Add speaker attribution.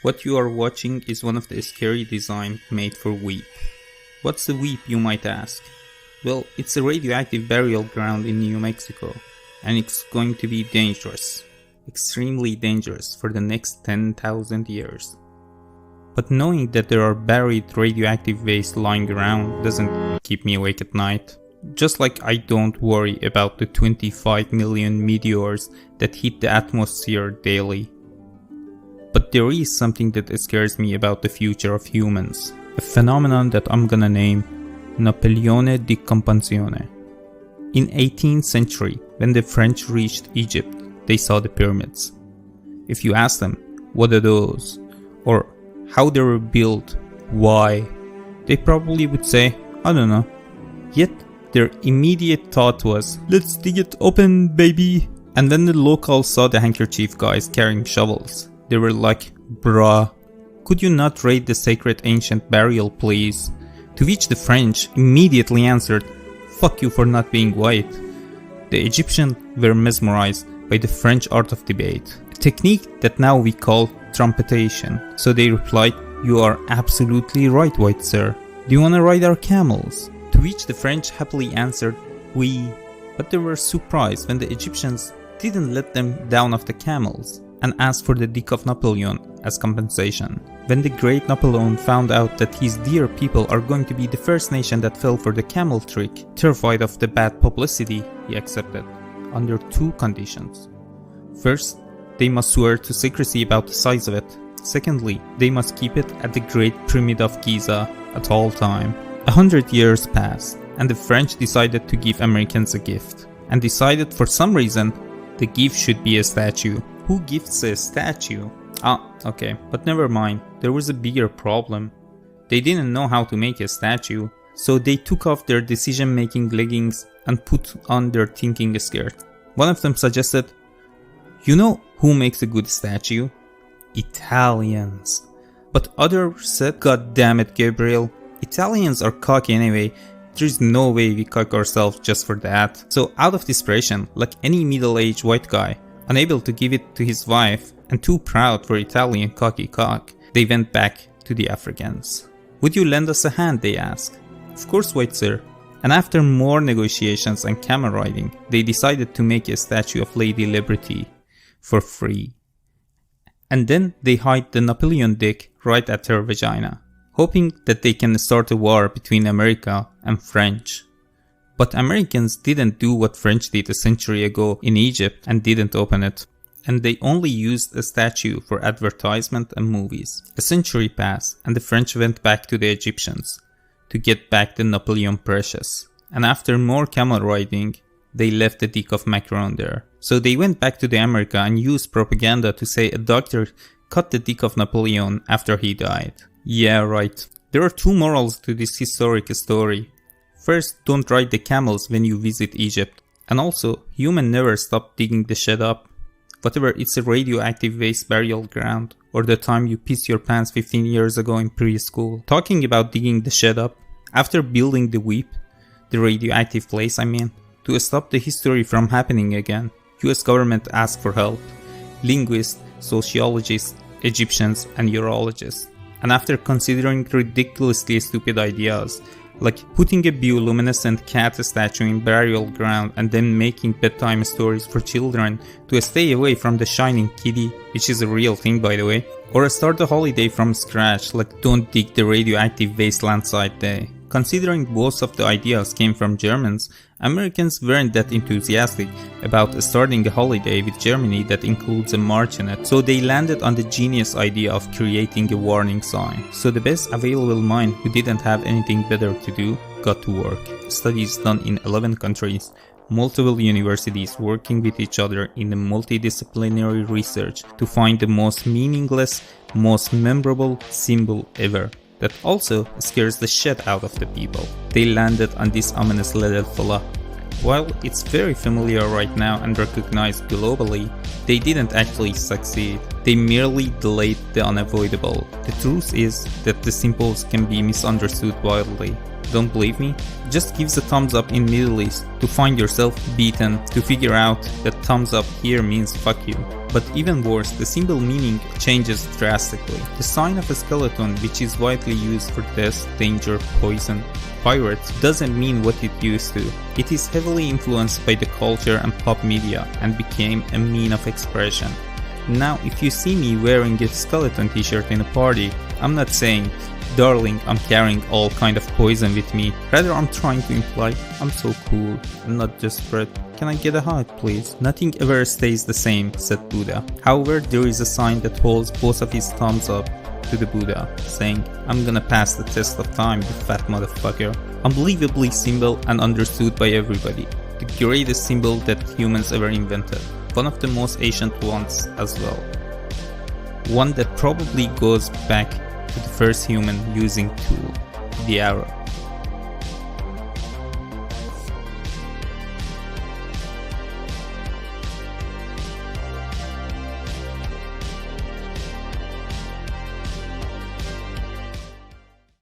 Speaker 1: What you are watching is one of the scary designs made for Weep. What's the Weep, you might ask? Well, it's a radioactive burial ground in New Mexico, and it's going to be dangerous. Extremely dangerous for the next 10,000 years. But knowing that there are buried radioactive waste lying around doesn't keep me awake at night. Just like I don't worry about the 25 million meteors that hit the atmosphere daily. But there is something that scares me about the future of humans. A phenomenon that I'm gonna name Napoleon di Compassione. In 18th century, when the French reached Egypt, they saw the pyramids. If you ask them, what are those? Or how they were built, why? They probably would say, I don't know. Yet, their immediate thought was, let's dig it open, baby. And when the locals saw the handkerchief guys carrying shovels, they were like, bruh, could you not raid the sacred ancient burial, please? To which the French immediately answered, fuck you for not being white. The Egyptians were mesmerized by the French art of debate, a technique that now we call trumpetation. So they replied, you are absolutely right, white sir. Do you wanna ride our camels? To which the French happily answered, oui. But they were surprised when the Egyptians didn't let them down off the camels and asked for the dick of Napoleon as compensation. When the great Napoleon found out that his dear people are going to be the first nation that fell for the camel trick, terrified of the bad publicity, he accepted, under two conditions. First, they must swear to secrecy about the size of it. Secondly, they must keep it at the Great Pyramid of Giza at all time. 100 years passed, and the French decided to give Americans a gift. And decided for some reason, the gift should be a statue. Who gifts a statue? Okay, but never mind, there was a bigger problem. They didn't know how to make a statue, so they took off their decision-making leggings and put on their thinking skirt. One of them suggested, you know who makes a good statue? Italians. But others said, God damn it, Gabriel, Italians are cocky anyway. There's no way we cock ourselves just for that. So out of desperation, like any middle-aged white guy, unable to give it to his wife and too proud for Italian cocky cock, they went back to the Africans. Would you lend us a hand, they asked. Of course, white sir. And after more negotiations and camel riding, they decided to make a statue of Lady Liberty for free. And then they hide the Napoleon dick right at her vagina, hoping that they can start a war between America and French. But Americans didn't do what French did a century ago in Egypt and didn't open it. And they only used a statue for advertisement and movies. A century passed and the French went back to the Egyptians to get back the Napoleon precious. And after more camel riding, they left the dick of Macron there. So they went back to the America and used propaganda to say a doctor cut the dick of Napoleon after he died. Yeah, right. There are two morals to this historic story. First, don't ride the camels when you visit Egypt. And also, humans never stop digging the shit up. Whatever it's a radioactive waste burial ground, or the time you pissed your pants 15 years ago in preschool. Talking about digging the shit up, after building the Weep, the radioactive place I mean, to stop the history from happening again, US government asked for help. Linguists, sociologists, Egyptians and urologists. And after considering ridiculously stupid ideas, like putting a bioluminescent cat statue in burial ground and then making bedtime stories for children to stay away from the shining kitty, which is a real thing by the way, or start a holiday from scratch like don't dig the radioactive wasteland site day. Considering both of the ideas came from Germans, Americans weren't that enthusiastic about starting a holiday with Germany that includes a march in it, so they landed on the genius idea of creating a warning sign. So the best available mind who didn't have anything better to do got to work. Studies done in 11 countries, multiple universities working with each other in a multidisciplinary research to find the most meaningless, most memorable symbol ever. That also scares the shit out of the people. They landed on this ominous little fella. While it's very familiar right now and recognized globally, they didn't actually succeed. They merely delayed the unavoidable. The truth is that the symbols can be misunderstood wildly. Don't believe me? Just give the thumbs up in Middle East to find yourself beaten, to figure out that thumbs up here means fuck you. But even worse, the symbol meaning changes drastically. The sign of a skeleton, which is widely used for death, danger, poison, pirates, doesn't mean what it used to. It is heavily influenced by the culture and pop media and became a mean of expression. Now, if you see me wearing a skeleton t-shirt in a party, I'm not saying, darling, I'm carrying all kind of poison with me. Rather, I'm trying to imply, I'm so cool and not desperate. Can I get a hug, please? Nothing ever stays the same, said Buddha. However, there is a sign that holds both of his thumbs up to the Buddha, saying, I'm gonna pass the test of time, you fat motherfucker. Unbelievably simple and understood by everybody. The greatest symbol that humans ever invented. One of the most ancient ones as well. One that probably goes back to the first human using tool, the arrow.